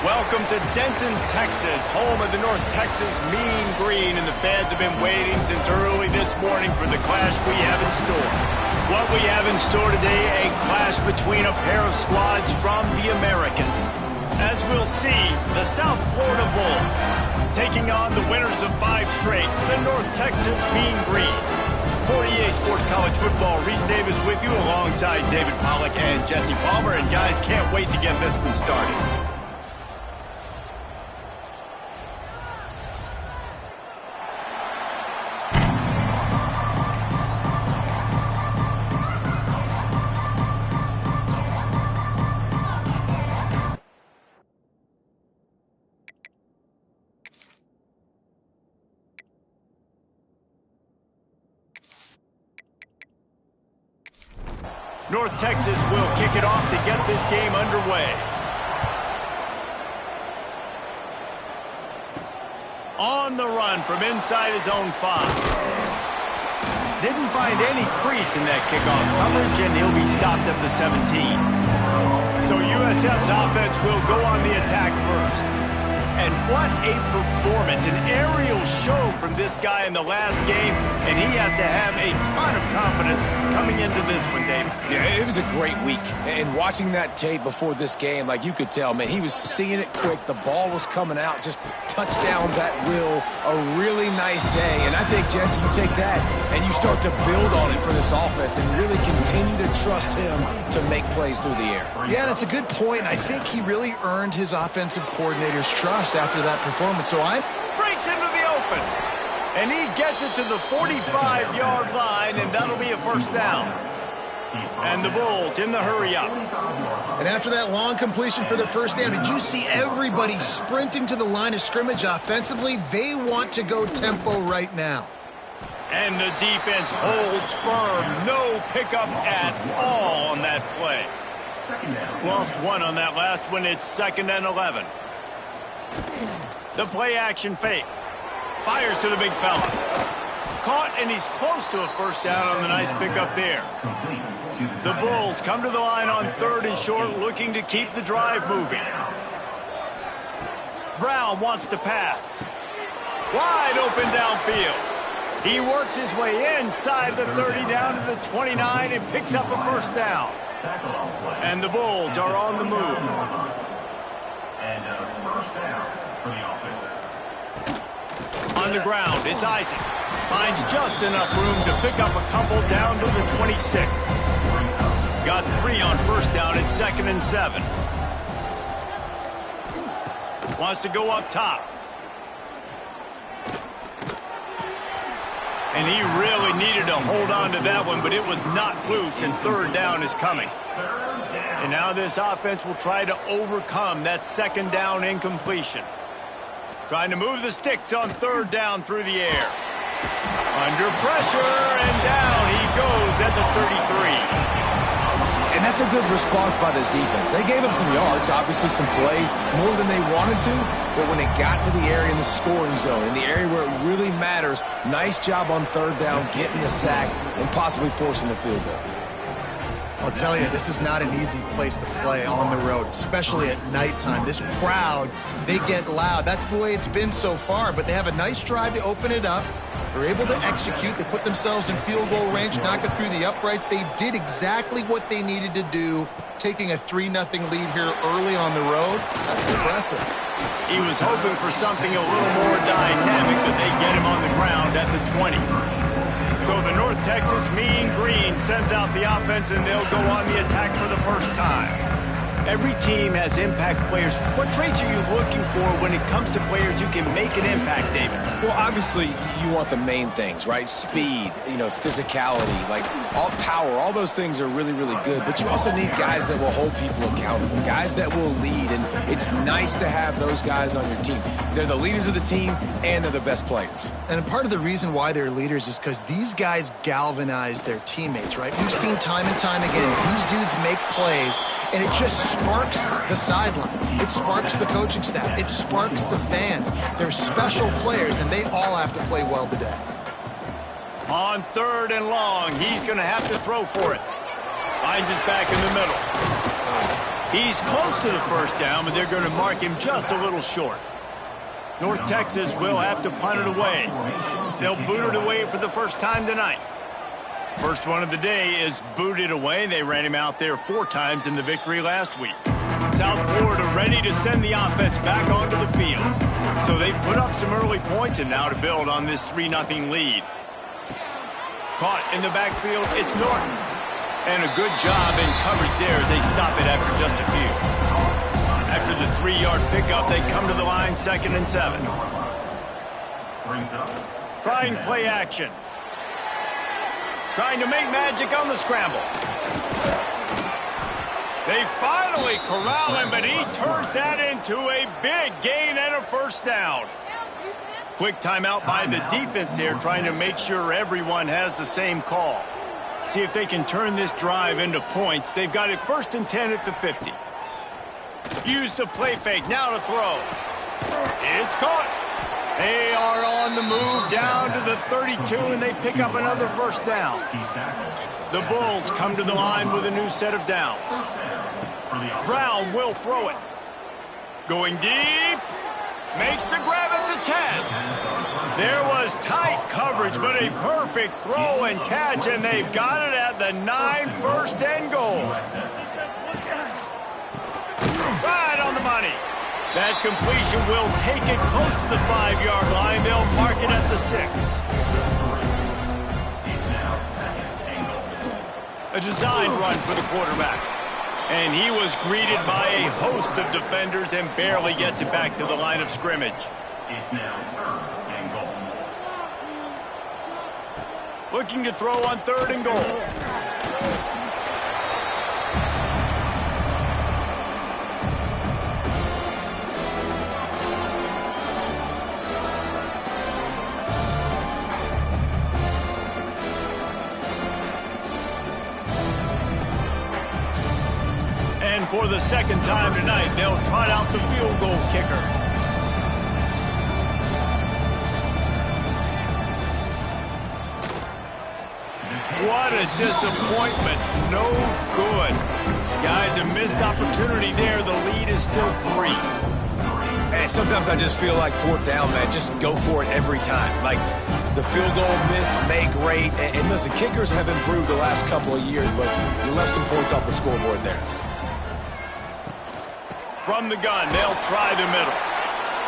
Welcome to Denton, Texas, home of the North Texas Mean Green, and the fans have been waiting since early this morning for the clash we have in store. What we have in store today, a clash between a pair of squads from the American. As we'll see, the South Florida Bulls taking on the winners of 5 straight, the North Texas Mean Green. For EA Sports College Football, Reese Davis with you alongside David Pollack and Jesse Palmer. And guys, can't wait to get this one started. North Texas will kick it off to get this game underway. On the run from inside his own 5. Didn't find any crease in that kickoff coverage, and he'll be stopped at the 17. So USF's offense will go on the attack first. And what a performance, an aerial show from this guy in the last game, and he has to have a ton of confidence coming into this one, David. Yeah, it was a great week, and watching that tape before this game, like you could tell, man, he was seeing it quick, the ball was coming out, just touchdowns at will, a really nice day, and I think, Jesse, you take that and you start to build on it for this offense and really continue to trust him to make plays through the air. Yeah, that's a good point. I think he really earned his offensive coordinator's trust after that performance. So breaks into the open, and he gets it to the 45-yard line, and that'll be a first down. And the Bulls in the hurry-up. And after that long completion for the first down, did you see everybody sprinting to the line of scrimmage offensively? They want to go tempo right now. And the defense holds firm. No pickup at all on that play. Lost one on that last one. It's 2nd and 11. The play-action fake. Fires to the big fella. Caught, and he's close to a first down on the nice pickup there. The Bulls come to the line on 3rd and short, looking to keep the drive moving. Brown wants to pass. Wide open downfield. He works his way inside the 30 down to the 29 and picks up a first down. And the Bulls are on the move. And first down for the offense. On the ground, it's Isaac. Finds just enough room to pick up a couple down to the 26. Got 3 on first down. It's 2nd and 7. Wants to go up top. And he really needed to hold on to that one, but it was not loose, and 3rd down is coming. And now this offense will try to overcome that 2nd down incompletion. Trying to move the sticks on 3rd down through the air. Under pressure, and down he goes at the 33. And that's a good response by this defense. They gave up some yards, obviously some plays, more than they wanted to, but when it got to the area in the scoring zone, in the area where it really matters, nice job on 3rd down, getting the sack, and possibly forcing the field goal. I'll tell you, this is not an easy place to play on the road, especially at nighttime. This crowd, they get loud. That's the way it's been so far, but they have a nice drive to open it up. They're able to execute. They put themselves in field goal range, knock it through the uprights. They did exactly what they needed to do, taking a 3-0 lead here early on the road. That's impressive. He was hoping for something a little more dynamic, but they get him on the ground at the 20. So the North Texas Mean Green sends out the offense, and they'll go on the attack for the first time. Every team has impact players. What traits are you looking for when it comes to players who can make an impact, David? Well, obviously, you want the main things, right? Speed, physicality, like all power, all those things are really, really good. But you also need guys that will hold people accountable, guys that will lead. And it's nice to have those guys on your team. They're the leaders of the team, and they're the best players. And part of the reason why they're leaders is because these guys galvanize their teammates, right? We've seen time and time again, these dudes make plays, and it just sparks the sideline. It sparks the coaching staff. It sparks the fans. They're special players, and they all have to play well today. On 3rd and long, he's going to have to throw for it. Finds his back in the middle. He's close to the first down, but they're going to mark him just a little short. North Texas will have to punt it away. They'll boot it away for the first time tonight. First one of the day is booted away. They ran him out there 4 times in the victory last week. South Florida ready to send the offense back onto the field. So they've put up some early points and now to build on this 3-0 lead. Caught in the backfield, it's Norton. And a good job in coverage there as they stop it after just a few. After the 3-yard pickup, they come to the line 2nd and 7. Trying play action. Trying to make magic on the scramble. They finally corral him, but he turns that into a big gain and a first down. Quick timeout by the defense there, trying to make sure everyone has the same call. See if they can turn this drive into points. They've got it 1st and 10 at the 50. Use the play fake, now to throw. It's caught. They are on the move down to the 32, and they pick up another first down. The Bulls come to the line with a new set of downs. Brown will throw it. Going deep. Makes the grab at the 10. There was tight coverage, but a perfect throw and catch, and they've got it at the 9, 1st and goal. Right on the money. That completion will take it close to the 5-yard line. They'll mark it at the 6. A design run for the quarterback. And he was greeted by a host of defenders and barely gets it back to the line of scrimmage. It's now 3rd and goal. Looking to throw on 3rd and goal. And for the 2nd time tonight, they'll trot out the field goal kicker. What a disappointment. No good. Guys, a missed opportunity there. The lead is still 3. And sometimes I just feel like 4th down, man. Just go for it every time. Like, the field goal miss, make great. And listen, kickers have improved the last couple of years, but you left some points off the scoreboard there. From the gun, they'll try the middle.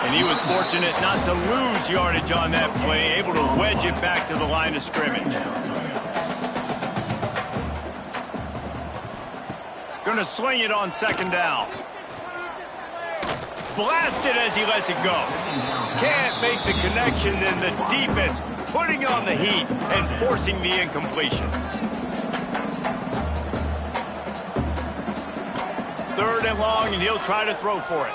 And he was fortunate not to lose yardage on that play, able to wedge it back to the line of scrimmage. Gonna swing it on 2nd down. Blasted as he lets it go. Can't make the connection, and the defense putting on the heat and forcing the incompletion. 3rd and long, and he'll try to throw for it.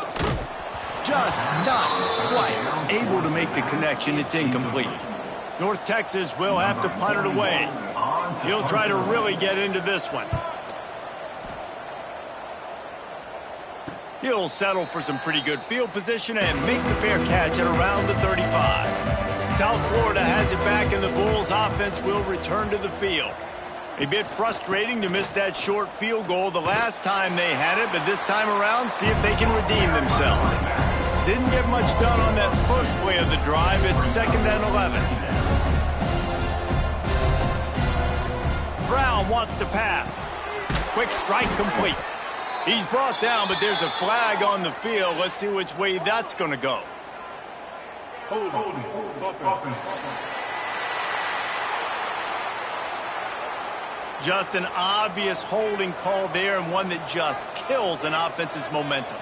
Just not quite able to make the connection. It's incomplete. North Texas will have to punt it away. He'll try to really get into this one. He'll settle for some pretty good field position and make the fair catch at around the 35. South Florida has it back, and the Bulls offense will return to the field. A bit frustrating to miss that short field goal the last time they had it, but this time around, see if they can redeem themselves. Didn't get much done on that first play of the drive. It's 2nd and 11. Brown wants to pass. Quick strike complete. He's brought down, but there's a flag on the field. Let's see which way that's going to go. Just an obvious holding call there, and one that just kills an offense's momentum.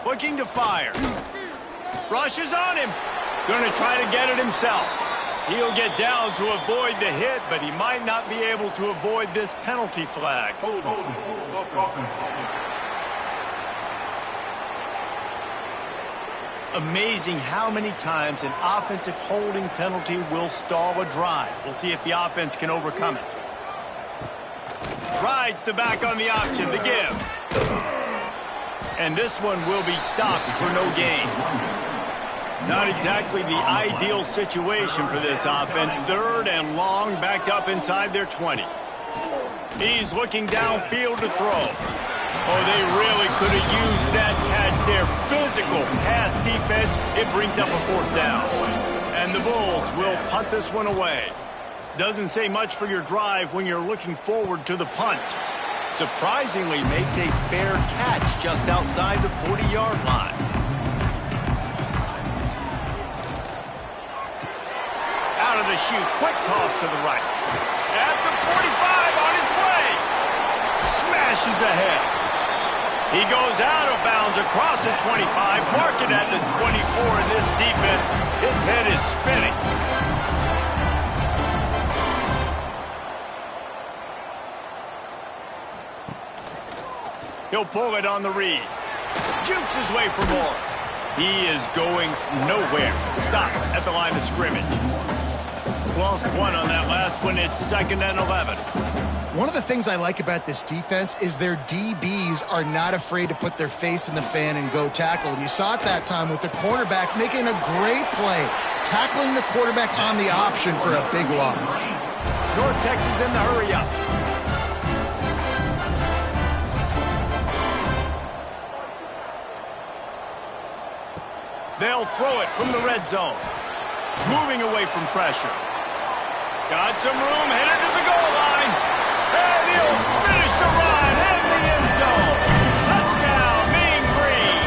Looking to fire. Rushes on him. Going to try to get it himself. He'll get down to avoid the hit, but he might not be able to avoid this penalty flag. Amazing how many times an offensive holding penalty will stall a drive. We'll see if the offense can overcome it. Rides the back on the option, the give. And this one will be stopped for no gain. Not exactly the ideal situation for this offense. 3rd and long, backed up inside their 20. He's looking downfield to throw. Oh, they really could have used that catch there. Physical pass defense. It brings up a 4th down. And the Bulls will punt this one away. Doesn't say much for your drive when you're looking forward to the punt. Surprisingly makes a fair catch just outside the 40-yard line. Out of the chute, quick toss to the right. At the 45, on his way. Smashes ahead. He goes out of bounds across the 25, mark it at the 24, and this defense, its head is spinning. He'll pull it on the read. Jukes his way for more. He is going nowhere. Stop at the line of scrimmage. Lost 1 on that last one. It's 2nd and 11. One of the things I like about this defense is their DBs are not afraid to put their face in the fan and go tackle. And you saw it that time with the cornerback making a great play, tackling the quarterback on the option for a big loss. North Texas in the hurry up. They'll throw it from the red zone. Moving away from pressure. Got some room, headed to the goal line. And he'll finish the run in the end zone. Touchdown, Mean Green.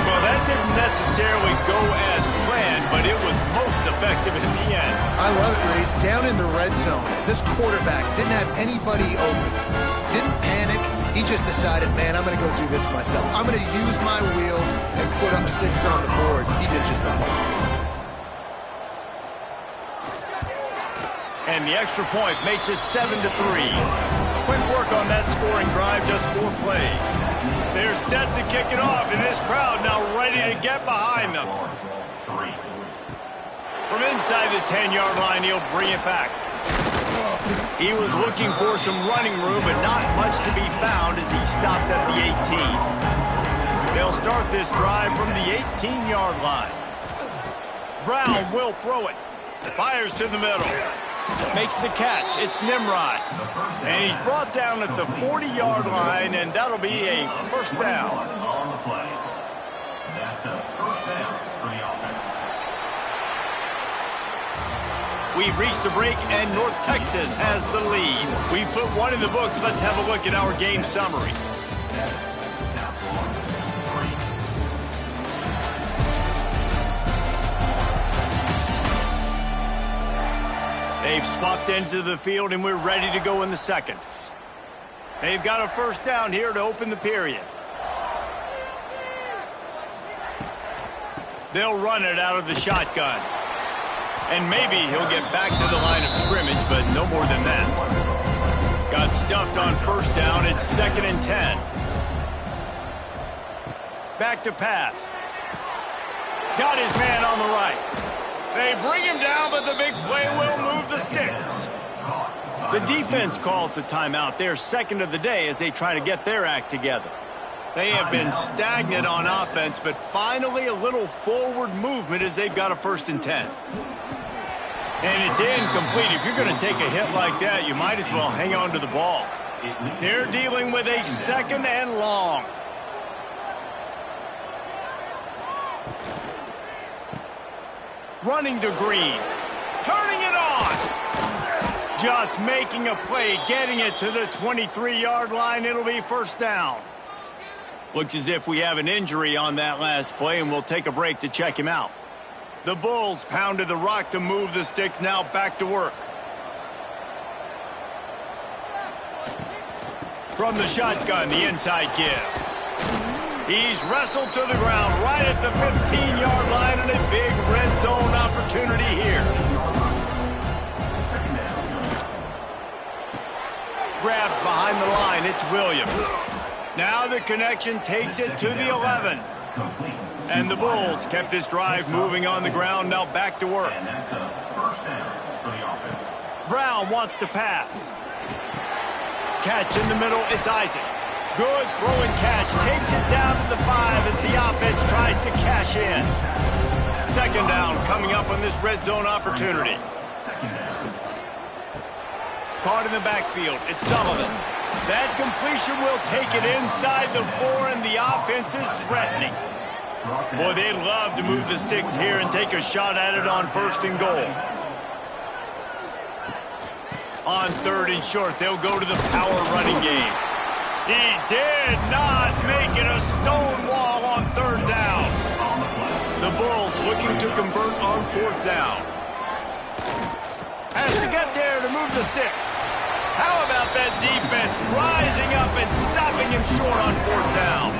Well, that didn't necessarily go as planned, but it was most effective in the end. I love it, Reese. Down in the red zone, this quarterback didn't have anybody open. Didn't panic. He just decided, man, I'm going to go do this myself. I'm going to use my wheels and put up 6 on the board. He did just that. And the extra point makes it 7-3. Quick work on that scoring drive, just 4 plays. They're set to kick it off, and this crowd now ready to get behind them. From inside the 10-yard line, he'll bring it back. He was looking for some running room, but not much to be found as he stopped at the 18. They'll start this drive from the 18-yard line. Brown will throw it. Fires to the middle. Makes the catch. It's Nimrod. And he's brought down at the 40-yard line, and that'll be a 1st down. That's a 1st down for the offense. We've reached a break, and North Texas has the lead. We put 1 in the books. Let's have a look at our game summary. They've swapped into the field, and we're ready to go in the 2nd. They've got a 1st down here to open the period. They'll run it out of the shotgun. And maybe he'll get back to the line of scrimmage, but no more than that. Got stuffed on 1st down. It's 2nd and 10. Back to pass. Got his man on the right. They bring him down, but the big play will move the sticks. The defense calls the timeout. They're 2nd of the day as they try to get their act together. They have been stagnant on offense, but finally a little forward movement as they've got a 1st and 10. And it's incomplete. If you're going to take a hit like that, you might as well hang on to the ball. They're dealing with a 2nd and long. Running to Green. Turning it on. Just making a play, getting it to the 23-yard line. It'll be 1st down. Looks as if we have an injury on that last play, and we'll take a break to check him out. The Bulls pounded the rock to move the sticks, now back to work. From the shotgun, the inside give. He's wrestled to the ground right at the 15-yard line, and a big red zone opportunity here. Grabbed behind the line, it's Williams. Now the connection takes it to the 11. And the Bulls kept this drive moving on the ground, now back to work. And that's a 1st down for the offense. Brown wants to pass. Catch in the middle, it's Isaac. Good throwing catch, takes it down to the 5 as the offense tries to cash in. 2nd down coming up on this red zone opportunity. caught in the backfield. It's Sullivan. That completion will take it inside the 4, and the offense is threatening. Boy, they'd love to move the sticks here and take a shot at it on 1st and goal. On 3rd and short, they'll go to the power running game. He did not make it a stone wall on 3rd down. The Bulls looking to convert on 4th down. Has to get there to move the sticks. How about that defense rising up and stopping him short on 4th down?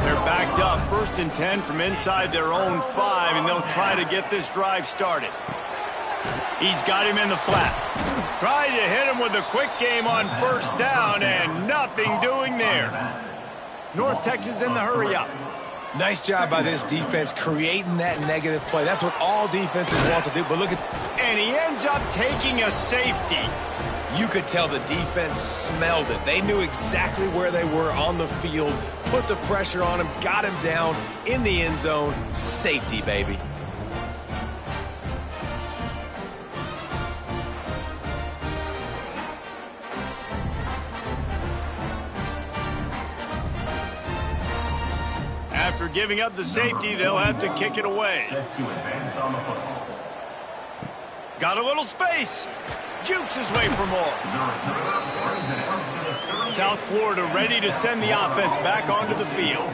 They're backed up 1st and 10 from inside their own 5, and they'll try to get this drive started. He's got him in the flat. Tried to hit him with a quick game on 1st down, and nothing doing there. North Texas in the hurry up. Nice job by this defense creating that negative play. That's what all defenses want to do, but look at... And he ends up taking a safety. You could tell the defense smelled it. They knew exactly where they were on the field, put the pressure on him, got him down in the end zone. Safety, baby. After giving up the safety, they'll have to kick it away. Got a little space. Jukes his way for more. South Florida ready to send the offense back onto the field.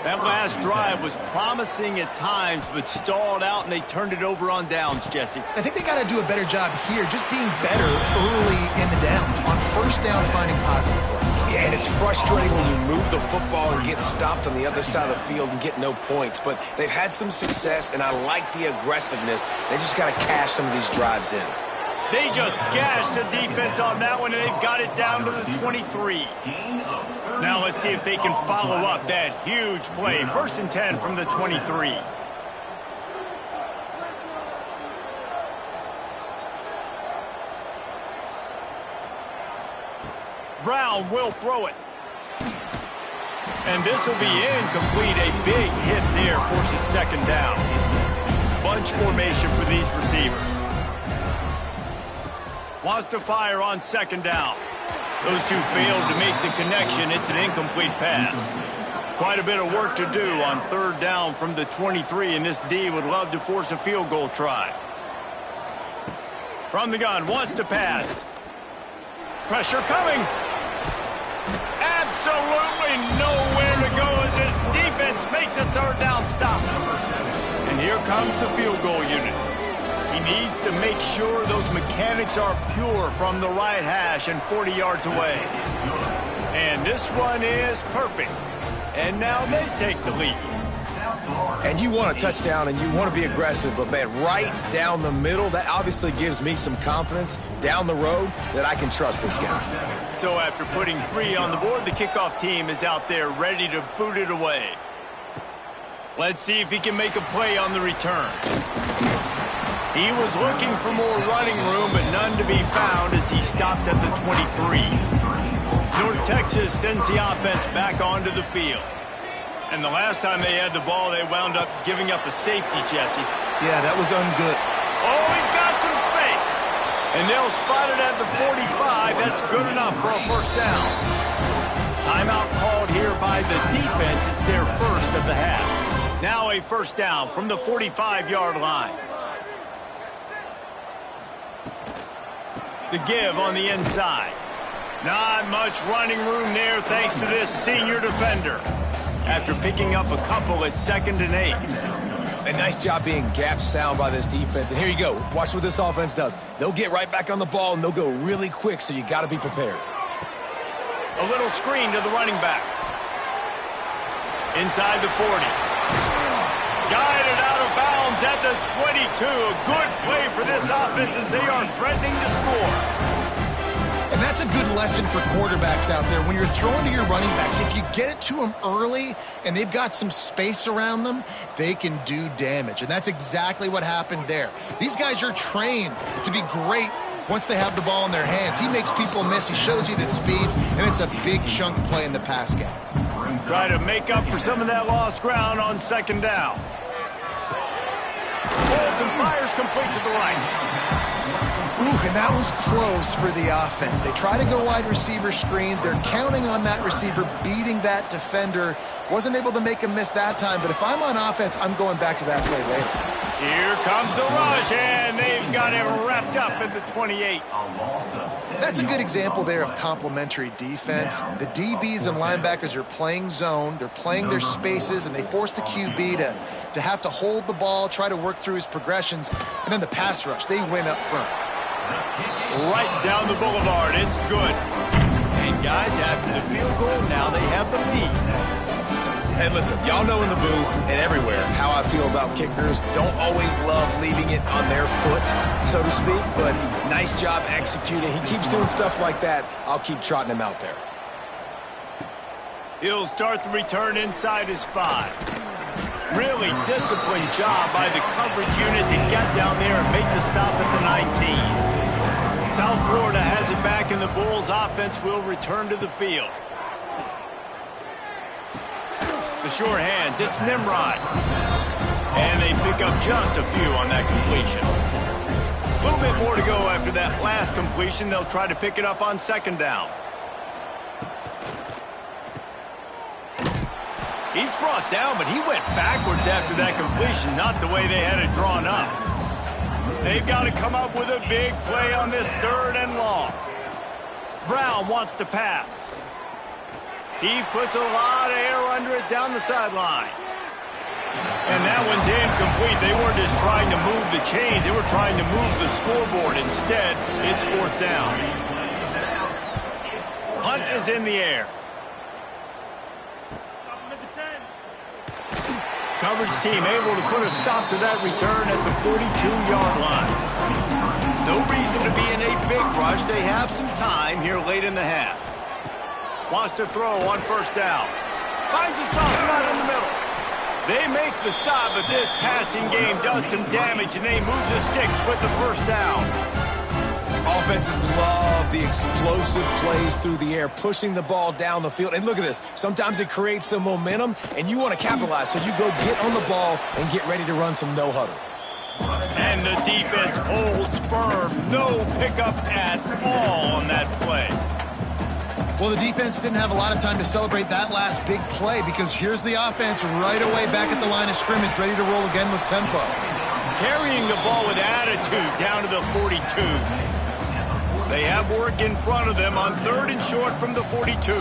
That last drive was promising at times, but stalled out, and they turned it over on downs, Jesse. I think they got to do a better job here, just being better early in the downs. On 1st down, finding positive plays. Yeah, and it's frustrating when you move the football and get stopped on the other side of the field and get no points. But they've had some success, and I like the aggressiveness. They just got to cash some of these drives in. They just gashed the defense on that one, and they've got it down to the 23. Now let's see if they can follow up that huge play. 1st and 10 from the 23. Brown will throw it. And this will be incomplete. A big hit there forces 2nd down. Bunch formation for these receivers. Wants to fire on 2nd down. Those two failed to make the connection. It's an incomplete pass. Quite a bit of work to do on 3rd down from the 23, and this D would love to force a field goal try. From the gun, wants to pass. Pressure coming. Absolutely nowhere to go as this defense makes a 3rd down stop. And here comes the field goal unit. He needs to make sure those mechanics are pure from the right hash and 40 yards away. And this one is perfect. And now they take the lead. And you want a touchdown and you want to be aggressive, but man, right down the middle, that obviously gives me some confidence down the road that I can trust this guy. So after putting 3 on the board, the kickoff team is out there ready to boot it away. Let's see if he can make a play on the return. He was looking for more running room, but none to be found as he stopped at the 23. North Texas sends the offense back onto the field. And the last time they had the ball, they wound up giving up a safety, Jesse. Yeah, that was ungood. Oh, he's got some space. And they'll spot it at the 45. That's good enough for a 1st down. Timeout called here by the defense. It's their 1st of the half. Now a 1st down from the 45-yard line. The give on the inside. Not much running room there thanks to this senior defender. After picking up a couple at 2nd and 8. A nice job being gap sound by this defense. And here you go. Watch what this offense does. They'll get right back on the ball, and they'll go really quick, so you got to be prepared. A little screen to the running back. Inside the 40. Guided out of bounds at the 22. A good play for this offense as they are threatening to score. And that's a good lesson for quarterbacks out there. When you're throwing to your running backs, if you get it to them early and they've got some space around them, they can do damage. And that's exactly what happened there. These guys are trained to be great once they have the ball in their hands. He makes people miss. He shows you the speed, and it's a big chunk play in the pass game. Try to make up for some of that lost ground on 2nd down. Holds and fires complete to the right. Ooh, and that was close for the offense. They try to go wide receiver screen. They're counting on that receiver beating that defender. Wasn't able to make him miss that time, but if I'm on offense, I'm going back to that play later. Here comes the rush, and they've got him wrapped up at the 28. That's a good example there of complementary defense. The DBs and linebackers are playing zone. They're playing their spaces, and they force the QB to have to hold the ball, try to work through his progressions, and then the pass rush, they win up front. Right down the boulevard, it's good. And guys, after the field goal, now they have the lead. And listen, y'all know in the booth and everywhere how I feel about kickers. Don't always love leaving it on their foot, so to speak, but nice job executing. He keeps doing stuff like that. I'll keep trotting him out there. He'll start the return inside his 5. Really disciplined job by the coverage unit to get down there and make the stop at the 19. South Florida has it back, and the Bulls offense will return to the field. The sure hands, it's Nimrod. And they pick up just a few on that completion. A little bit more to go after that last completion. They'll try to pick it up on second down. He's brought down, but he went backwards after that completion, not the way they had it drawn up. They've got to come up with a big play on this 3rd and long. Brown wants to pass. He puts a lot of air under it down the sideline. And that one's incomplete. They weren't just trying to move the chains. They were trying to move the scoreboard. Instead, it's 4th down. Hunt is in the air. Coverage team able to put a stop to that return at the 42-yard line. No reason to be in a big rush. They have some time here late in the half. Wants to throw on 1st down. Finds a soft spot in the middle. They make the stop, but this passing game does some damage, and they move the sticks with the 1st down. Offenses love the explosive plays through the air, pushing the ball down the field. And look at this. Sometimes it creates some momentum, and you want to capitalize. So you go get on the ball and get ready to run some no-huddle. And the defense holds firm. No pickup at all on that play. Well, the defense didn't have a lot of time to celebrate that last big play because here's the offense right away back at the line of scrimmage, ready to roll again with tempo. Carrying the ball with attitude down to the 42. They have work in front of them on 3rd and short from the 42.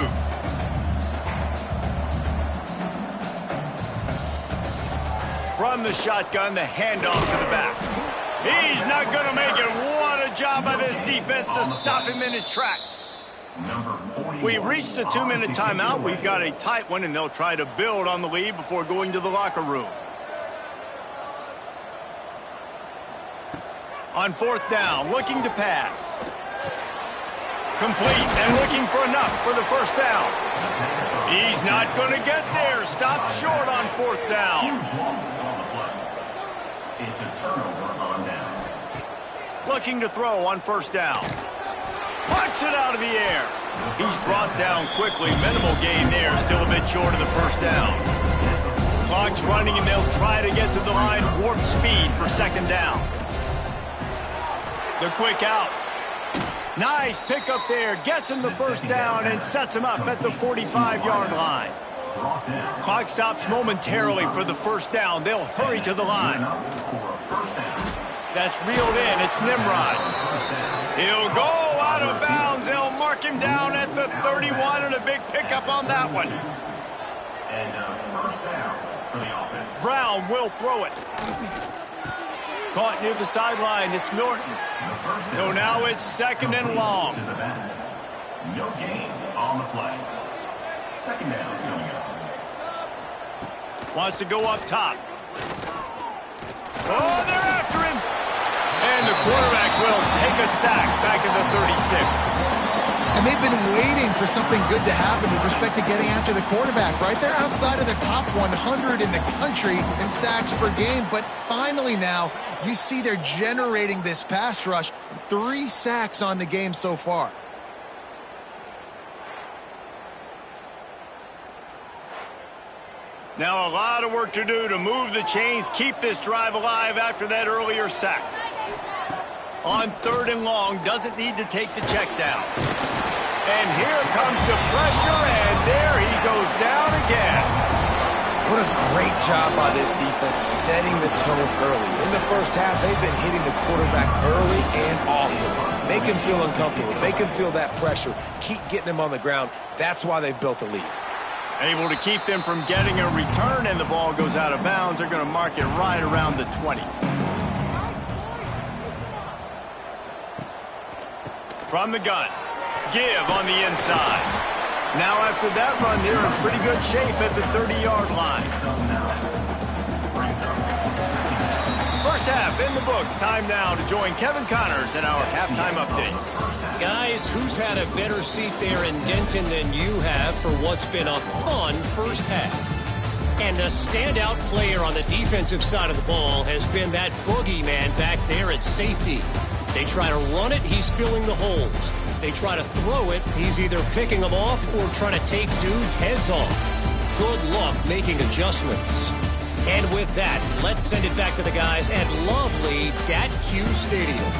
From the shotgun, the handoff to the back. He's not going to make it. What a job by this defense to stop him in his tracks. We've reached the 2-minute timeout. We've got a tight one, and they'll try to build on the lead before going to the locker room. On 4th down, looking to pass. Complete and looking for enough for the 1st down. He's not going to get there. Stopped short on 4th down. It's a turnover on down. Looking to throw on 1st down. Punts it out of the air. He's brought down quickly. Minimal gain there. Still a bit short of the 1st down. Clock's running, and they'll try to get to the line. Warp speed for 2nd down. The quick out. Nice pickup there. Gets him the 1st down and sets him up at the 45-yard line. Clock stops momentarily for the 1st down. They'll hurry to the line. That's reeled in. It's Nimrod. He'll go out of bounds. They'll mark him down at the 31, and a big pickup on that one. And 1st down for the offense. Brown will throw it. Caught near the sideline. It's Norton. So now it's 2nd and long. No gain on the play. 2nd down coming up. Wants to go up top. Oh, they're after him. And the quarterback will take a sack back at the 36. And they've been waiting for something good to happen with respect to getting after the quarterback, right? They're outside of the top 100 in the country in sacks per game, but finally now you see they're generating this pass rush. 3 sacks on the game so far. Now a lot of work to do to move the chains, keep this drive alive after that earlier sack. On 3rd and long, doesn't need to take the check down. And here comes the pressure, and there he goes down again. What a great job by this defense setting the tone early. In the first half, they've been hitting the quarterback early and often. Make him feel uncomfortable. Make him feel that pressure. Keep getting him on the ground. That's why they've built a lead. Able to keep them from getting a return, and the ball goes out of bounds. They're going to mark it right around the 20. From the gun. Give on the inside. Now after that run, they're in pretty good shape at the 30-yard line. First half in the books. Time now to join Kevin Connors in our halftime update. Guys, who's had a better seat there in Denton than you have for what's been a fun first half? And the standout player on the defensive side of the ball has been that boogeyman back there at safety. They try to run it, he's filling the holes. They try to throw it, he's either picking them off or trying to take dudes' heads off. Good luck making adjustments. And with that, let's send it back to the guys at lovely Dat-Q Stadium.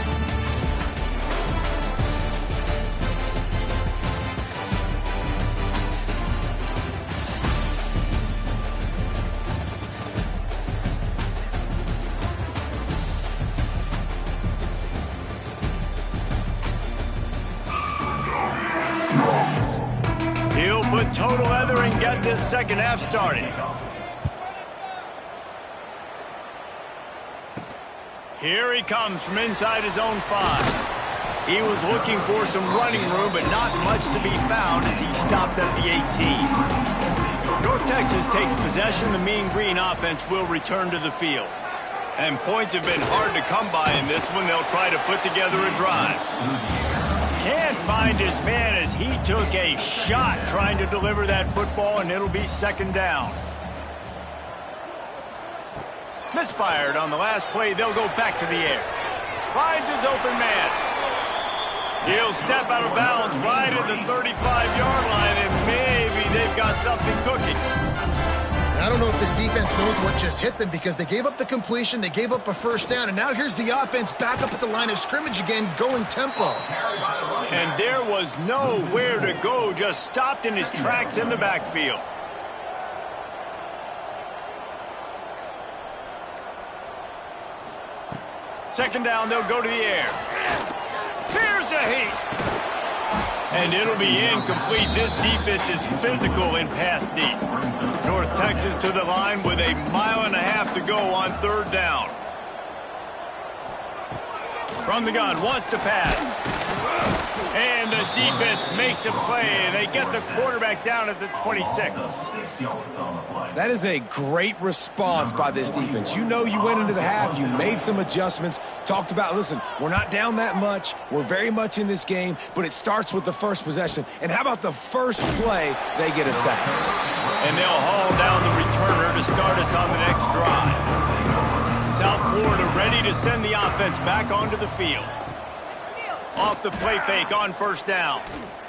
He'll put total leather and get this second half started. Here he comes from inside his own 5. He was looking for some running room, but not much to be found as he stopped at the 18. North Texas takes possession. The Mean Green offense will return to the field. And points have been hard to come by in this one. They'll try to put together a drive. Can't find his man as he took a shot trying to deliver that football, and it'll be second down. Misfired on the last play. They'll go back to the air. Finds his open man. He'll step out of bounds right at the 35-yard line, and maybe they've got something cooking. I don't know if this defense knows what just hit them because they gave up the completion, they gave up a first down, and now here's the offense back up at the line of scrimmage again, going tempo. And there was nowhere to go, just stopped in his tracks in the backfield. Second down, they'll go to the air. Here's a heat. And it'll be incomplete. This defense is physical in pass deep. North Texas to the line with a mile and a half to go on third down. From the gun, wants to pass. And the defense makes a play. They get the quarterback down at the 26. That is a great response by this defense. You know you went into the half, you made some adjustments, talked about, listen, we're not down that much, we're very much in this game, but it starts with the first possession. And how about the first play, they get a sack. And they'll haul down the returner to start us on the next drive. South Florida ready to send the offense back onto the field. Off the play fake on first down.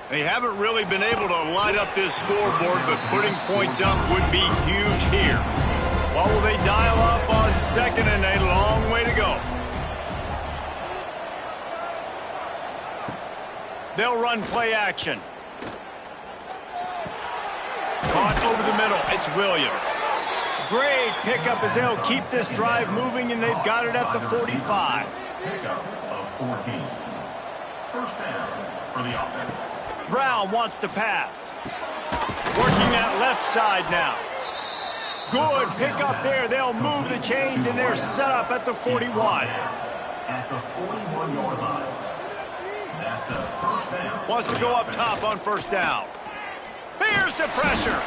They haven't really been able to light up this scoreboard, but putting points up would be huge here. What will they dial up on second, and a long way to go? They'll run play action. Caught over the middle. It's Williams. Great pickup as they'll keep this drive moving, and they've got it at the 45. Pickup of 14. First down for the offense. Brown wants to pass. Working that left side now. Good pickup there. They'll move the chains, and they're set up at the 41. At the 41-yard line. That's a first down. Wants to go up top on first down. Here's the pressure.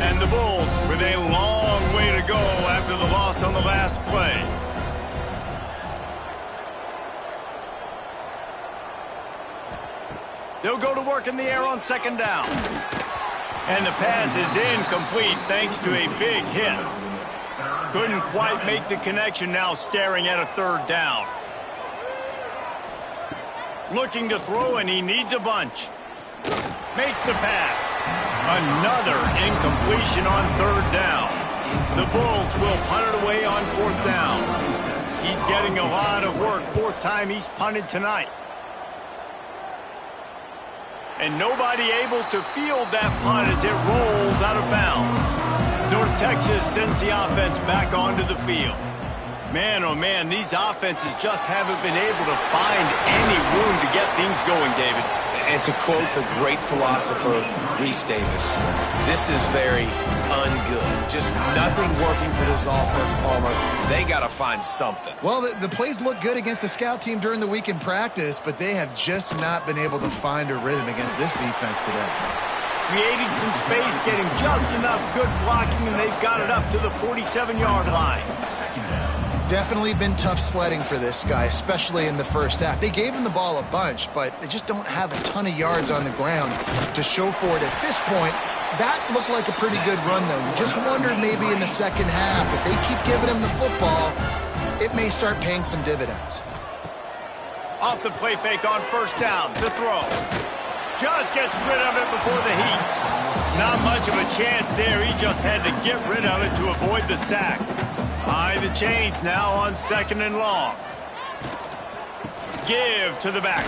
And the Bulls with a long way to go after the loss on the last play. They'll go to work in the air on second down. And the pass is incomplete thanks to a big hit. Couldn't quite make the connection, now staring at a third down. Looking to throw, and he needs a bunch. Makes the pass. Another incompletion on third down. The Bulls will punt it away on fourth down. He's getting a lot of work. Fourth time he's punted tonight. And nobody able to field that punt as it rolls out of bounds. North Texas sends the offense back onto the field. Man, oh man, these offenses just haven't been able to find any room to get things going, David. And to quote the great philosopher, Reese Davis, this is very ungood. Just nothing working for this offense, Palmer. They got to find something. Well, the plays look good against the scout team during the week in practice, but they have just not been able to find a rhythm against this defense today. Creating some space, getting just enough good blocking, and they've got it up to the 47-yard line. Definitely been tough sledding for this guy, especially in the first half. They gave him the ball a bunch, but they just don't have a ton of yards on the ground to show for it at this point. That looked like a pretty good run, though. You just wondered maybe in the second half, if they keep giving him the football, it may start paying some dividends. Off the play fake on first down, the throw. Just gets rid of it before the heat. Not much of a chance there. He just had to get rid of it to avoid the sack. Behind the chains now on second and long. Give to the back.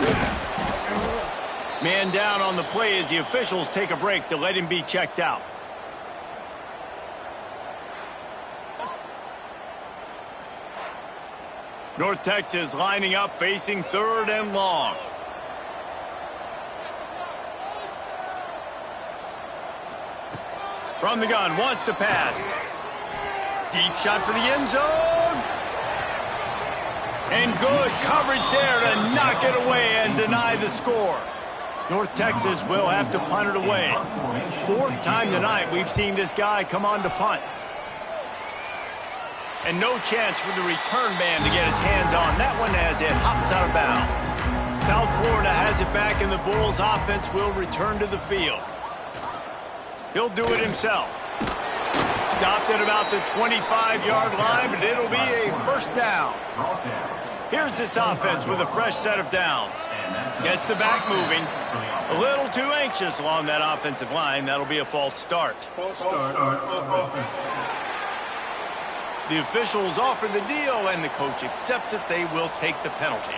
Man down on the play as the officials take a break to let him be checked out. North Texas lining up facing third and long. From the gun, wants to pass. Deep shot for the end zone. And good coverage there to knock it away and deny the score. North Texas will have to punt it away. Fourth time tonight we've seen this guy come on to punt. And no chance for the return man to get his hands on that one as it hops out of bounds. South Florida has it back and the Bulls offense will return to the field. He'll do it himself. Stopped at about the 25-yard line, but it'll be a first down. Here's this offense with a fresh set of downs. Gets the back moving. A little too anxious along that offensive line. That'll be a false start. The officials offer the deal, and the coach accepts it. They will take the penalty.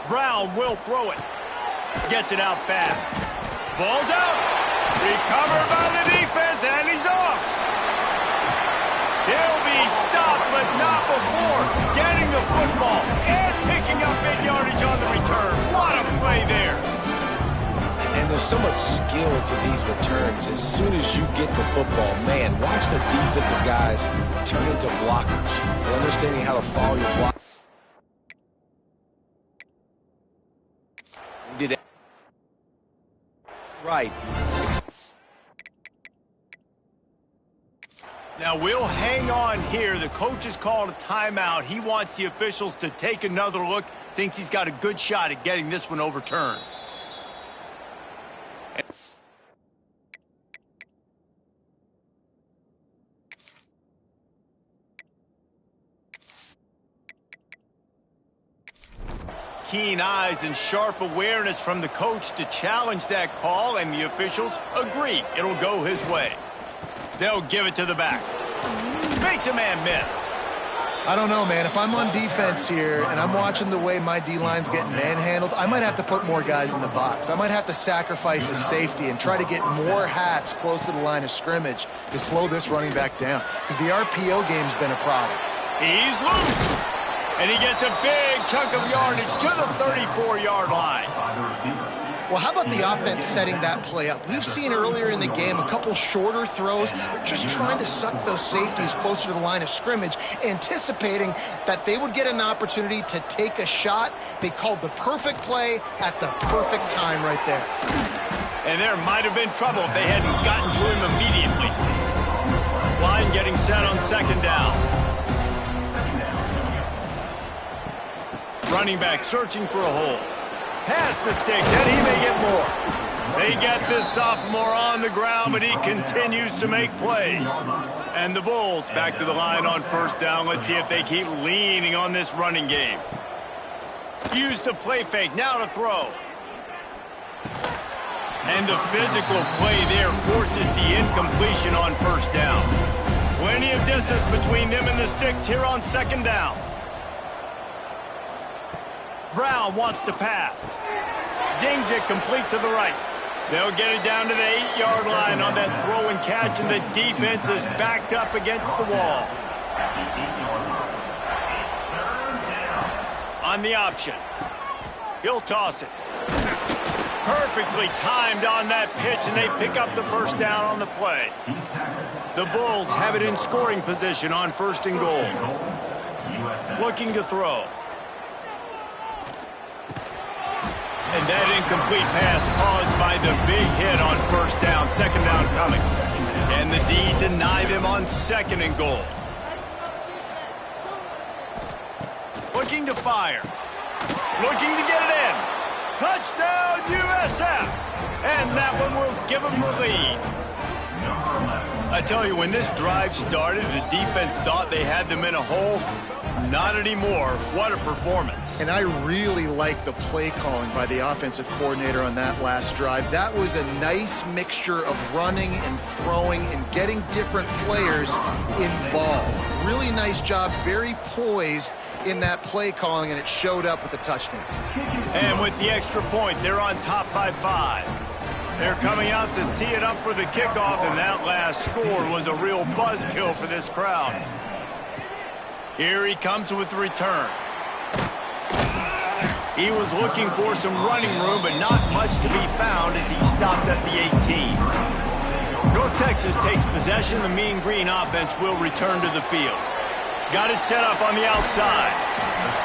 Brown will throw it. Gets it out fast. Ball's out. Recovered by the defense, and he's off. He'll be stopped, but not before getting the football and picking up mid-yardage on the return. What a play there. And there's so much skill to these returns. As soon as you get the football, man, watch the defensive guys turn into blockers. And understanding how to follow your block. Did it right. Now we'll hang on here. The coach has called a timeout. He wants the officials to take another look. Thinks he's got a good shot at getting this one overturned. Keen eyes and sharp awareness from the coach to challenge that call, and the officials agree it'll go his way. They'll give it to the back. Makes a man miss. I don't know, man. If I'm on defense here and I'm watching the way my D-line's getting manhandled, I might have to put more guys in the box. I might have to sacrifice his safety and try to get more hats close to the line of scrimmage to slow this running back down, because the RPO game's been a problem. He's loose. And he gets a big chunk of yardage to the 34-yard line. Well, how about the offense setting that play up? We've seen earlier in the game a couple shorter throws. They're just trying to suck those safeties closer to the line of scrimmage, anticipating that they would get an opportunity to take a shot. They called the perfect play at the perfect time right there. And there might have been trouble if they hadn't gotten to him immediately. Line getting set on second down. Running back searching for a hole. Pass the sticks, and he may get more. They get this sophomore on the ground, but he continues to make plays. And the Bulls back to the line on first down. Let's see if they keep leaning on this running game. Use the play fake. Now to throw. And the physical play there forces the incompletion on first down. Plenty of distance between them and the sticks here on second down. Brown wants to pass. Zings it complete to the right. They'll get it down to the 8-yard line on that throw and catch, and the defense is backed up against the wall. On the option. He'll toss it. Perfectly timed on that pitch, and they pick up the first down on the play. The Bulls have it in scoring position on first and goal. Looking to throw. And that incomplete pass caused by the big hit on first down. Second down coming. And the D deny them on second and goal. Looking to fire. Looking to get it in. Touchdown, USF! And that one will give them the lead. I tell you, when this drive started, the defense thought they had them in a hole. Not anymore. What a performance. And I really like the play calling by the offensive coordinator on that last drive. That was a nice mixture of running and throwing and getting different players involved. Really nice job, very poised in that play calling, and it showed up with a touchdown. And with the extra point, they're on top by 5. They're coming out to tee it up for the kickoff, and that last score was a real buzzkill for this crowd. Here he comes with the return. He was looking for some running room, but not much to be found as he stopped at the 18. North Texas takes possession. The Mean Green offense will return to the field. Got it set up on the outside.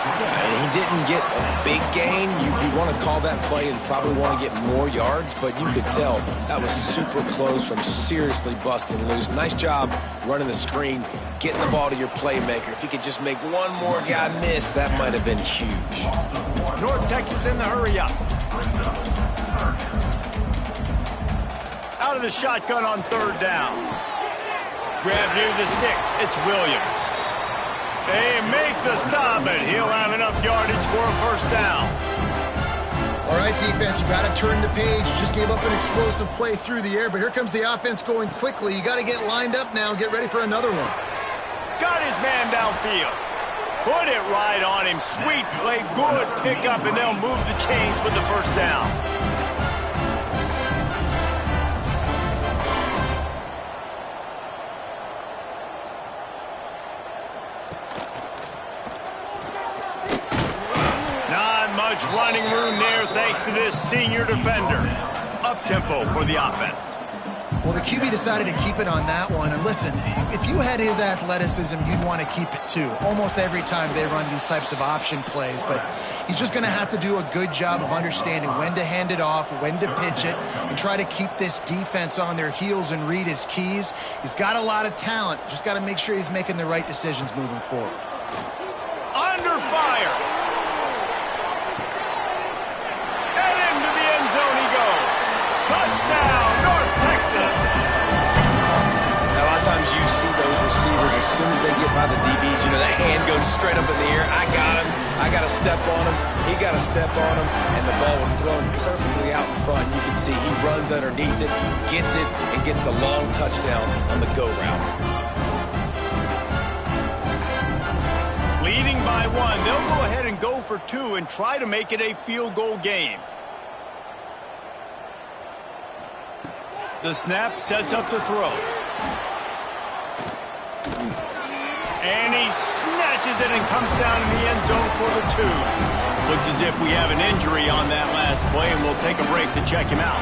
And he didn't get a big gain. You want to call that play and probably want to get more yards, but you could tell that was super close from seriously busting loose. Nice job running the screen, getting the ball to your playmaker. If he could just make one more guy miss, that might have been huge. North Texas in the hurry up. Out of the shotgun on third down. Grab near the sticks. It's Williams. They make the stop, and he'll have enough yardage for a first down. All right, defense, you got to turn the page. Just gave up an explosive play through the air, but here comes the offense going quickly. You got to get lined up now and get ready for another one. Got his man downfield. Put it right on him. Sweet play, good pickup, and they'll move the chains with the first down. Much running room there thanks to this senior defender. Up-tempo for the offense. Well, the QB decided to keep it on that one. And listen, if you had his athleticism, you'd want to keep it too. Almost every time they run these types of option plays. But he's just going to have to do a good job of understanding when to hand it off, when to pitch it, and try to keep this defense on their heels and read his keys. He's got a lot of talent. Just got to make sure he's making the right decisions moving forward. Under fire. Touchdown, North Texas! Now, a lot of times you see those receivers, as soon as they get by the DBs, you know, that hand goes straight up in the air. I got him. I got to step on him. He got to step on him. And the ball was thrown perfectly out in front. You can see he runs underneath it, gets it, and gets the long touchdown on the go route. Leading by 1, they'll go ahead and go for 2 and try to make it a field goal game. The snap sets up the throw. And he snatches it and comes down in the end zone for the 2. Looks as if we have an injury on that last play, and we'll take a break to check him out.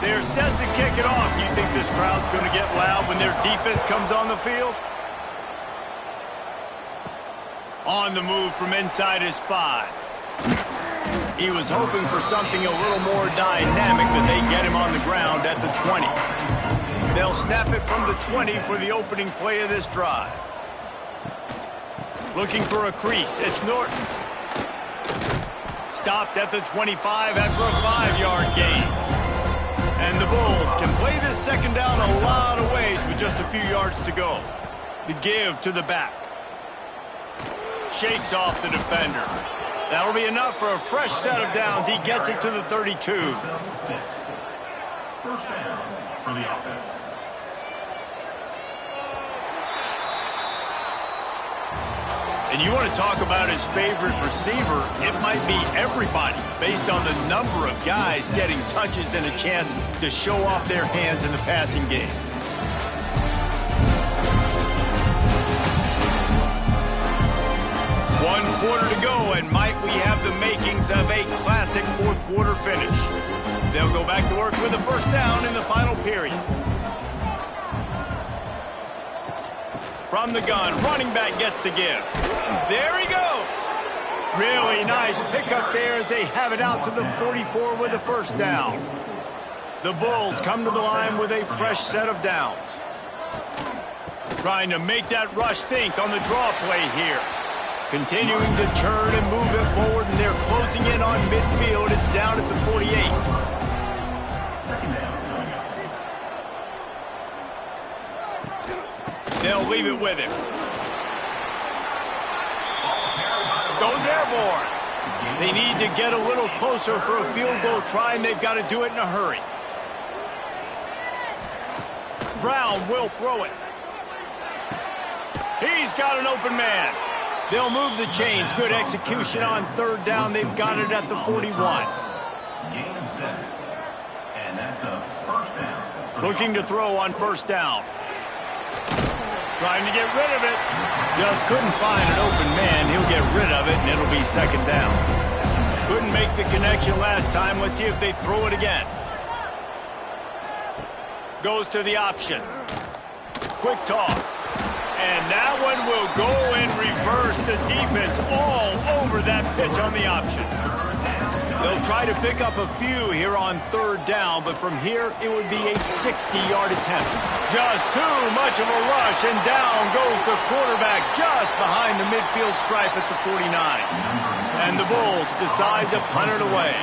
They're set to kick it off. You think this crowd's going to get loud when their defense comes on the field? On the move from inside his 5. He was hoping for something a little more dynamic, but they get him on the ground at the 20. They'll snap it from the 20 for the opening play of this drive. Looking for a crease. It's Norton. Stopped at the 25 after a 5-yard gain. And the Bulls can play this second down a lot of ways with just a few yards to go. The give to the back. Shakes off the defender. That'll be enough for a fresh set of downs. He gets it to the 32. First down for the offense. And you want to talk about his favorite receiver, it might be everybody, based on the number of guys getting touches and a chance to show off their hands in the passing game. One quarter to go, and might we have the makings of a classic fourth quarter finish. They'll go back to work with a first down in the final period. From the gun, running back gets to give. There he goes. Really nice pickup there as they have it out to the 44 with a first down. The Bulls come to the line with a fresh set of downs. Trying to make that rush think on the draw play here. Continuing to turn and move it forward, and they're closing in on midfield. It's down at the 48. Second down coming up. They'll leave it with him. Goes airborne. They need to get a little closer for a field goal try, and they've got to do it in a hurry. Brown will throw it. He's got an open man. They'll move the chains. Good execution on third down. They've got it at the 41. Gain of 7. And that's a first down. Looking to throw on first down. Trying to get rid of it. Just couldn't find an open man. He'll get rid of it, and it'll be second down. Couldn't make the connection last time. Let's see if they throw it again. Goes to the option. Quick toss. And that one will go and reverse the defense all over that pitch on the option. They'll try to pick up a few here on third down, but from here it would be a 60-yard attempt. Just too much of a rush, and down goes the quarterback just behind the midfield stripe at the 49. And the Bulls decide to punt it away.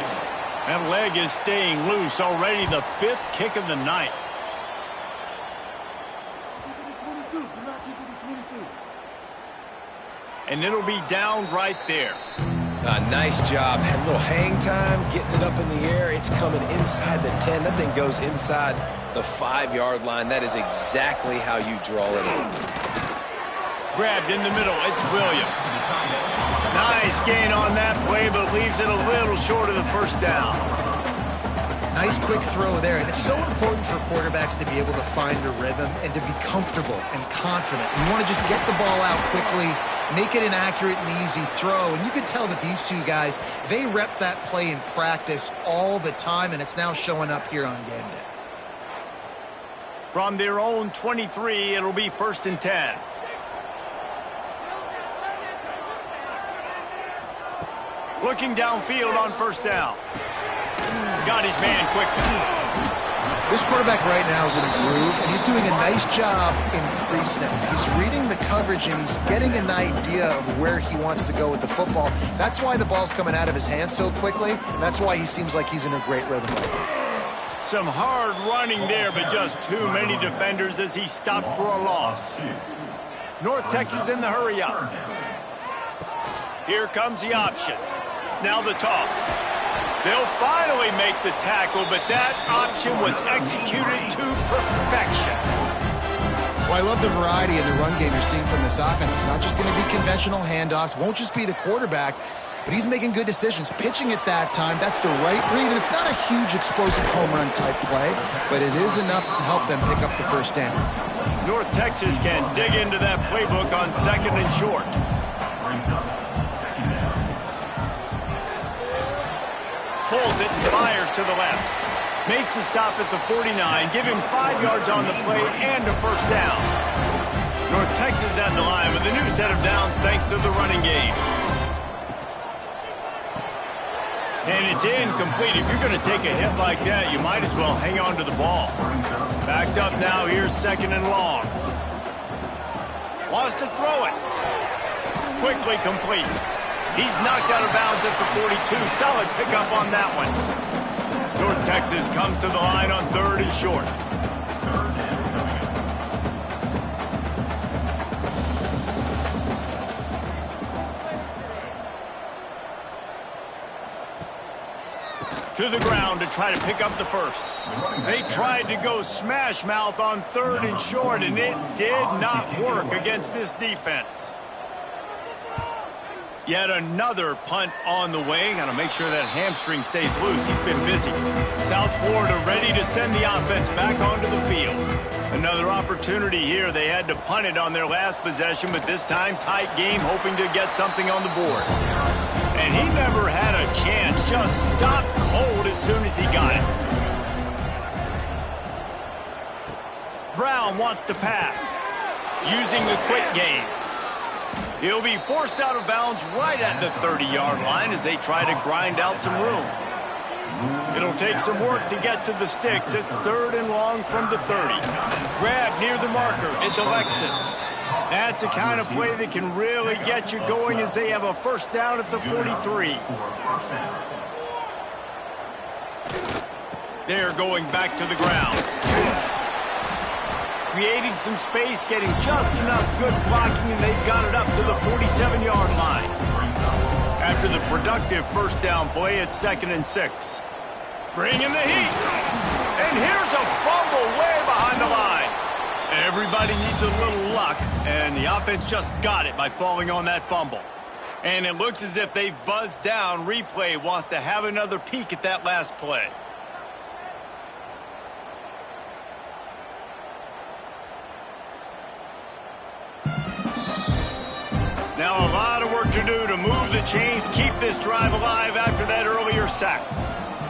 That leg is staying loose, already the 5th kick of the night. And it'll be down right there. Nice job. Had a little hang time, getting it up in the air. It's coming inside the 10. That thing goes inside the 5-yard line. That is exactly how you draw it in. Grabbed in the middle. It's Williams. Nice gain on that play, but leaves it a little short of the first down. Nice quick throw there, and it's so important for quarterbacks to be able to find a rhythm and to be comfortable and confident. You want to just get the ball out quickly, make it an accurate and easy throw, and you can tell that these two guys, they rep that play in practice all the time, and it's now showing up here on game day. From their own 23, it'll be 1st and 10. Looking downfield on first down. Got his man quickly. This quarterback right now is in a groove, and he's doing a nice job in pre-snap. He's reading the coverage, and he's getting an idea of where he wants to go with the football. That's why the ball's coming out of his hands so quickly, and that's why he seems like he's in a great rhythm right now. Some hard running there, but just too many defenders as he stopped for a loss. North Texas in the hurry up. Here comes the option. Now the toss. They'll finally make the tackle, but that option was executed to perfection. Well, I love the variety in the run game you're seeing from this offense. It's not just going to be conventional handoffs, won't just be the quarterback, but he's making good decisions. Pitching at that time, that's the right read, and it's not a huge explosive home run type play, but it is enough to help them pick up the first down. North Texas can dig into that playbook on 2nd and short. Pulls it and fires to the left. Makes the stop at the 49. Give him 5 yards on the play and a first down. North Texas at the line with a new set of downs thanks to the running game. And it's incomplete. If you're going to take a hit like that, you might as well hang on to the ball. Backed up now. Here's 2nd and long. Wants to throw it. Quickly complete. He's knocked out of bounds at the 42. Solid pickup on that one. North Texas comes to the line on 3rd and short. To the ground to try to pick up the first. They tried to go smash mouth on 3rd and short, and it did not work against this defense. Yet another punt on the way. Got to make sure that hamstring stays loose. He's been busy. South Florida ready to send the offense back onto the field. Another opportunity here. They had to punt it on their last possession, but this time tight game, hoping to get something on the board. And he never had a chance. Just stopped cold as soon as he got it. Brown wants to pass, using the quick game. He'll be forced out of bounds right at the 30-yard line as they try to grind out some room. It'll take some work to get to the sticks. It's 3rd and long from the 30. Grab near the marker. It's Alexis. That's the kind of play that can really get you going as they have a first down at the 43. They're going back to the ground. Creating some space, getting just enough good blocking, and they've got it up to the 47-yard line. After the productive first down play, it's 2nd and 6. Bringing the heat. And here's a fumble way behind the line. Everybody needs a little luck, and the offense just got it by falling on that fumble. And it looks as if they've buzzed down. Replay wants to have another peek at that last play. Now a lot of work to do to move the chains, keep this drive alive after that earlier sack.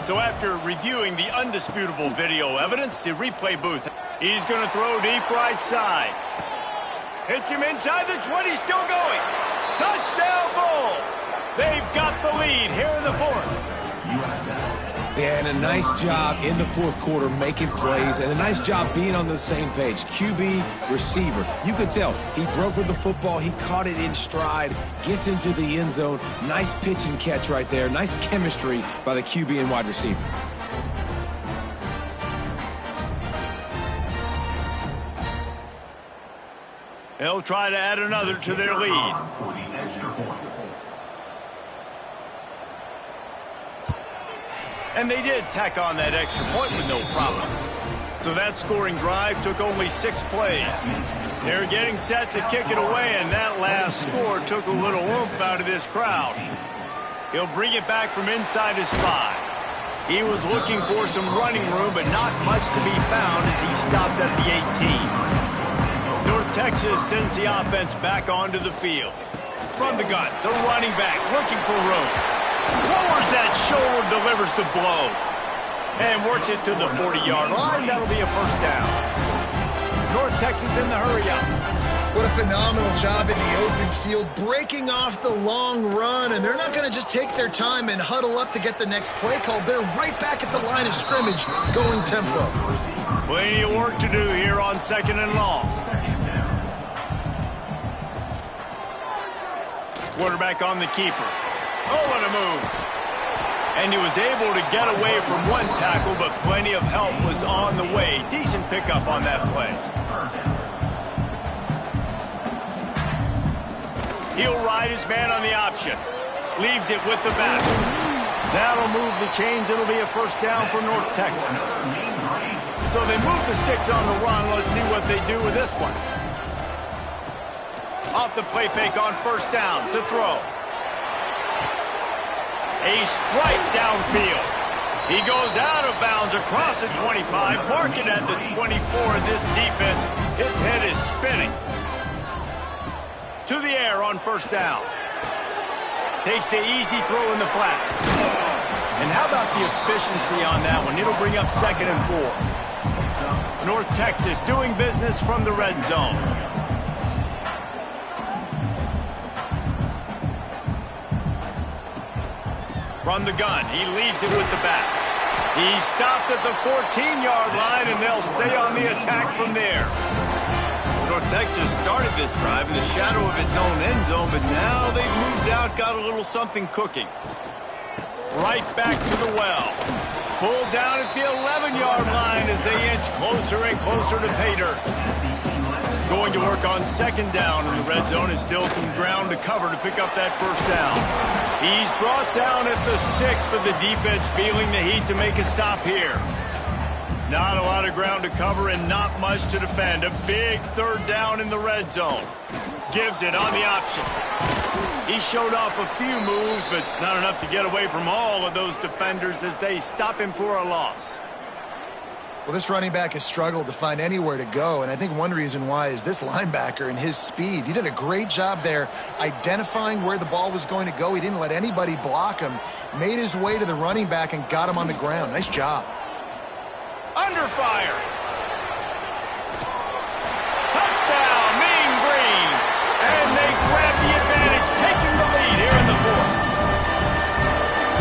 So after reviewing the undisputable video evidence, the replay booth, he's going to throw deep right side. Hits him inside the 20, still going. Touchdown Bulls. They've got the lead here in the 4th. Yeah, and a nice job in the 4th quarter making plays, and a nice job being on the same page. QB, receiver. You could tell he broke with the football. He caught it in stride, gets into the end zone. Nice pitch and catch right there. Nice chemistry by the QB and wide receiver. They'll try to add another to their lead. And they did tack on that extra point with no problem. So that scoring drive took only 6 plays. They're getting set to kick it away, and that last score took a little oomph out of this crowd. He'll bring it back from inside his 5. He was looking for some running room, but not much to be found as he stopped at the 18. North Texas sends the offense back onto the field. From the gun, the running back looking for room. Lowers that shoulder, delivers the blow. And works it to the 40-yard line. That'll be a first down. North Texas in the hurry-up. What a phenomenal job in the open field, breaking off the long run. And they're not going to just take their time and huddle up to get the next play called. They're right back at the line of scrimmage, going tempo. Plenty of work to do here on 2nd and long. Quarterback on the keeper. Oh, what a move. And he was able to get away from one tackle, but plenty of help was on the way. Decent pickup on that play. He'll ride his man on the option. Leaves it with the back. That'll move the chains. It'll be a first down for North Texas. So they move the sticks on the run. Let's see what they do with this one. Off the play fake on first down to throw. A strike downfield. He goes out of bounds across the 25, mark it at the 24. This defense, its head is spinning. To the air on first down. Takes the easy throw in the flat. And how about the efficiency on that one? It'll bring up 2nd and 4. North Texas doing business from the red zone. From the gun, he leaves it with the back. He stopped at the 14-yard line, and they'll stay on the attack from there. North Texas started this drive in the shadow of its own end zone, but now they've moved out, got a little something cooking. Right back to the well. Pulled down at the 11-yard line as they inch closer and closer to pay dirt. Going to work on second down in the red zone is still some ground to cover to pick up that first down. He's brought down at the 6, but the defense feeling the heat to make a stop here. Not a lot of ground to cover and not much to defend. A big third down in the red zone. Gives it on the option. He showed off a few moves, but not enough to get away from all of those defenders as they stop him for a loss. Well, this running back has struggled to find anywhere to go, and I think one reason why is this linebacker and his speed. He did a great job there identifying where the ball was going to go. He didn't let anybody block him, made his way to the running back and got him on the ground. Nice job. Under fire. Touchdown, Mean Green. And they grab the advantage, taking the lead here in the fourth.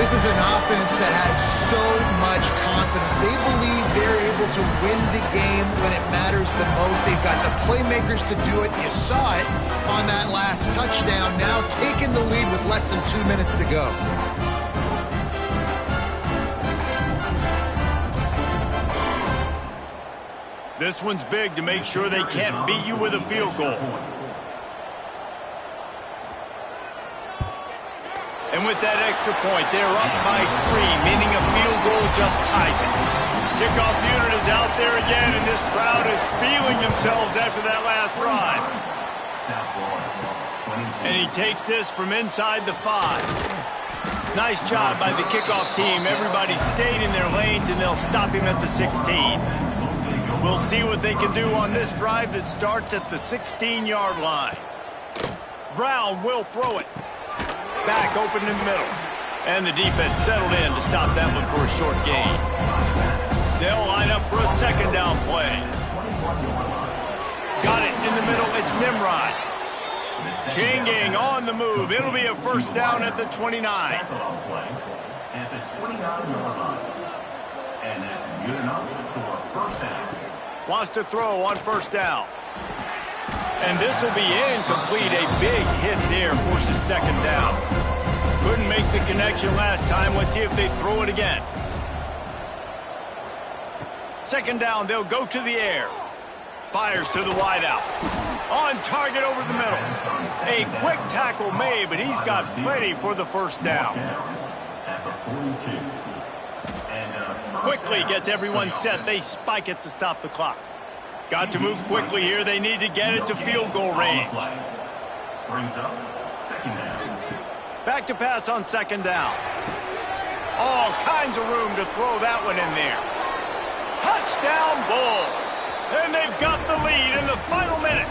This is an offense that has so much confidence. They believe they're able to win the game when it matters the most. They've got the playmakers to do it. You saw it on that last touchdown. Now taking the lead with less than 2 minutes to go. This one's big to make sure they can't beat you with a field goal. And with that extra point, they're up by 3, meaning a field goal just ties it. Kickoff unit is out there again, and this crowd is feeling themselves after that last drive. And he takes this from inside the 5. Nice job by the kickoff team. Everybody stayed in their lanes, and they'll stop him at the 16. We'll see what they can do on this drive that starts at the 16-yard line. Brown will throw it. Back open in the middle. And the defense settled in to stop that one for a short gain. They'll line up for a second down play. Got it in the middle. It's Nimrod. Changing on the move. It'll be a first down at the 29. At the 29-yard line. And that's good enough for a first down. Wants to throw on first down. And this will be incomplete. A big hit there forces second down. Couldn't make the connection last time. Let's see if they throw it again. Second down, they'll go to the air. Fires to the wideout. On target over the middle. A quick tackle made, but he's got plenty for the first down. At the 42. Quickly gets everyone set. They spike it to stop the clock. Got to move quickly here. They need to get it to field goal range. Brings up second down. Back to pass on second down. All kinds of room to throw that one in there. Touchdown Bulls. And they've got the lead in the final minute.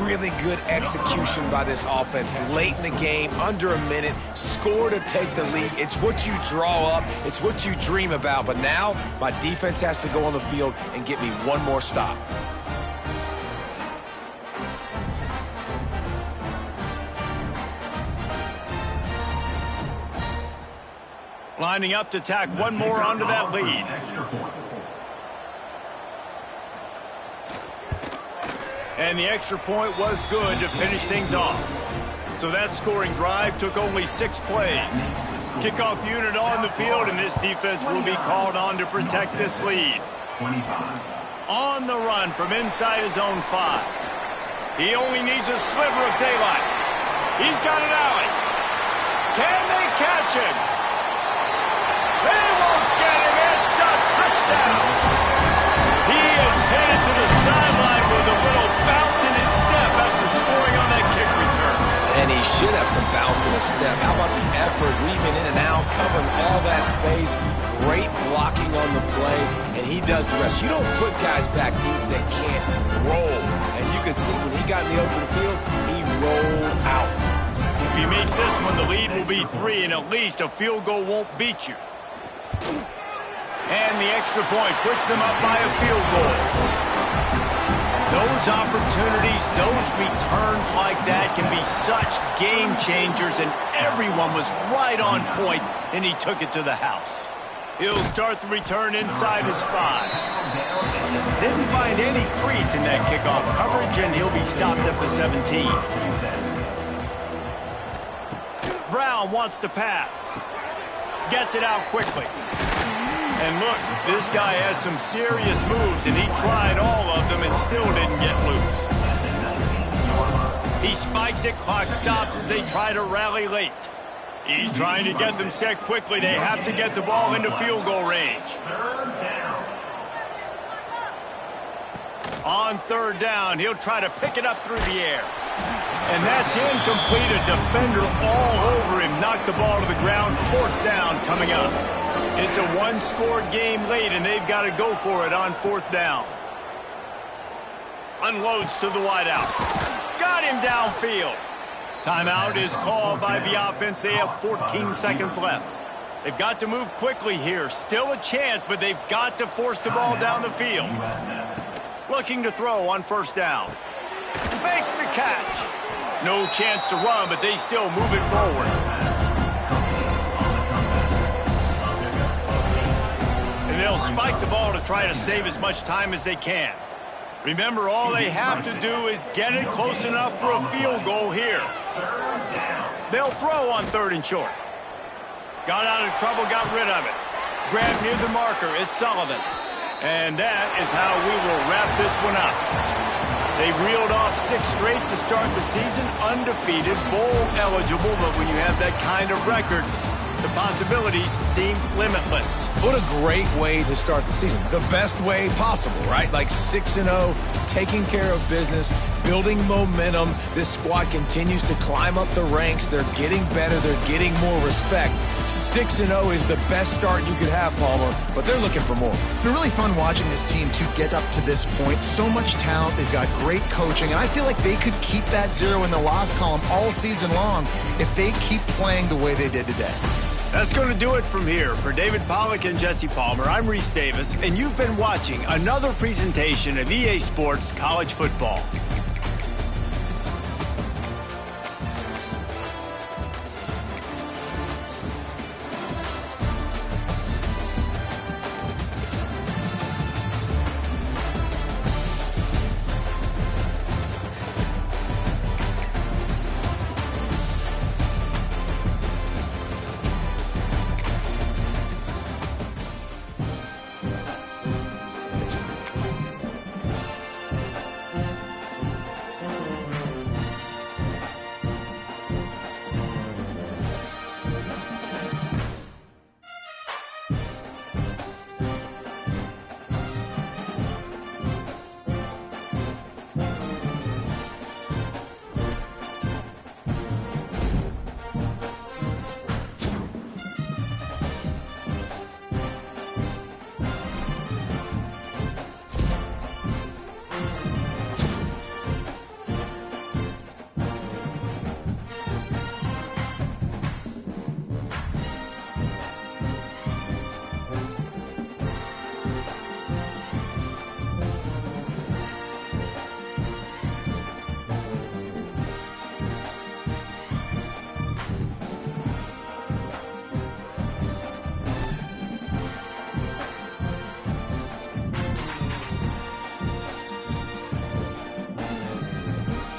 Really good execution by this offense late in the game, under a minute, score to take the lead. It's what you draw up, it's what you dream about, but now my defense has to go on the field and get me one more stop. Lining up to tack one more onto that lead. And the extra point was good to finish things off. So that scoring drive took only 6 plays. Kickoff unit on the field, and this defense will be called on to protect this lead. 25. On the run from inside his own 5. He only needs a sliver of daylight. He's got an alley. Can they catch him? They won't get him. It's a touchdown. He is headed to the sideline with a little bounce in his step after scoring on that kick return. And he should have some bounce in his step. How about the effort, weaving in and out, covering all that space, great blocking on the play, and he does the rest. You don't put guys back deep that can't roll. And you can see when he got in the open field, he rolled out. If he makes this one, the lead will be 3, and at least a field goal won't beat you. And the extra point puts them up by a field goal. Those opportunities, those returns like that can be such game changers, and everyone was right on point, and he took it to the house. He'll start the return inside his 5. Didn't find any crease in that kickoff coverage, and he'll be stopped at the 17. Brown wants to pass. Gets it out quickly. And look, this guy has some serious moves, and he tried all of them and still didn't get loose. He spikes it, clock stops as they try to rally late. He's trying to get them set quickly. They have to get the ball into field goal range. On third down, he'll try to pick it up through the air. And that's incomplete. A defender all over him. Knocked the ball to the ground. Fourth down coming up. It's a one-score game late, and they've got to go for it on fourth down. Unloads to the wideout. Got him downfield. Timeout is called by the offense. They have 14 seconds left. They've got to move quickly here. Still a chance, but they've got to force the ball down the field. Looking to throw on first down. Makes the catch. No chance to run, but they still move it forward. And they'll spike the ball to try to save as much time as they can. Remember, all they have to do is get it close enough for a field goal here. They'll throw on third and short. Got out of trouble, got rid of it. Grab near the marker, it's Sullivan. And that is how we will wrap this one up. They reeled off 6 straight to start the season, undefeated, bowl eligible, but when you have that kind of record, the possibilities seem limitless. What a great way to start the season. The best way possible, right? Like 6-0, taking care of business, building momentum. This squad continues to climb up the ranks. They're getting better. They're getting more respect. 6-0 is the best start you could have, Palmer, but they're looking for more. It's been really fun watching this team to get up to this point. So much talent. They've got great coaching, and I feel like they could keep that 0 in the loss column all season long if they keep playing the way they did today. That's going to do it from here. For David Pollack and Jesse Palmer, I'm Reese Davis, and you've been watching another presentation of EA Sports College Football.